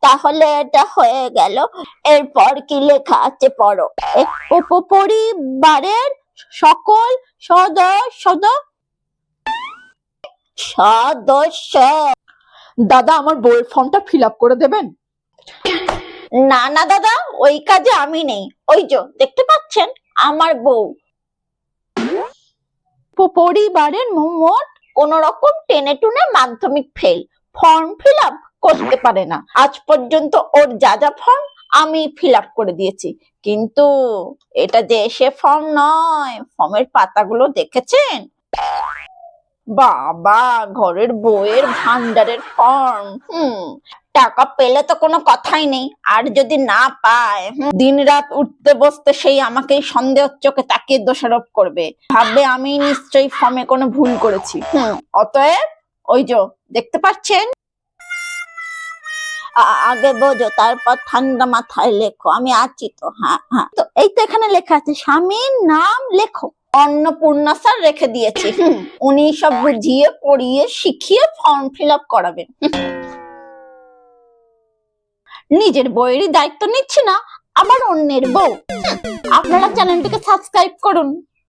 তাহলে এটা হয়ে গেল। এরপর কি লেখা আছে পড়ো। পরিবারের সকল সদস্য। দাদা, আমার বইয়ের ফর্মটা ফিল আপ করে দেবেন? না না দাদা, ওই কাজে আমি নেই। ওই যে দেখতে পাচ্ছেন আমার বউ। পরিবারের মোট কোন রকম টেনে টুনে মাধ্যমিক ফেল, ফর্ম ফিল আপ করতে পারে না। আজ পর্যন্ত ওর যা যা ফর্ম আমি ফিল আপ করে দিয়েছি, কিন্তু এটা যে সে ফর্ম নয়। ফর্মের পাতাগুলো দেখেছেন? বাবা, ঘরের বউয়ের ভান্ডারের ফর্ম। টাকা পেলে তো কোনো কথাই নেই, আর যদি না পায় দিন রাত উঠতে বসতে সেই আমাকেই সন্দেহ চোখে তাকিয়ে দোষারোপ করবে, ভাববে আমি নিশ্চয়ই ফর্মে কোনো ভুল করেছি। অতএব ওই যে দেখতে পাচ্ছেন, আগে বোঝো, তারপর ঠান্ডা মাথায় লেখো। আমি আছি তো। হ্যাঁ হ্যাঁ, তো এই তো এখানে লেখা আছে, স্বামীর নাম লেখো। অন্নপূর্ণা স্যার রেখে দিয়েছি, উনি সব বুঝিয়ে পড়িয়ে শিখিয়ে ফর্ম ফিল আপ করাবেন। নিজের বইয়েরই দায়িত্ব নিচ্ছি না, আবার অন্যের বউ। আপনারা চ্যানেলটিকে সাবস্ক্রাইব করুন।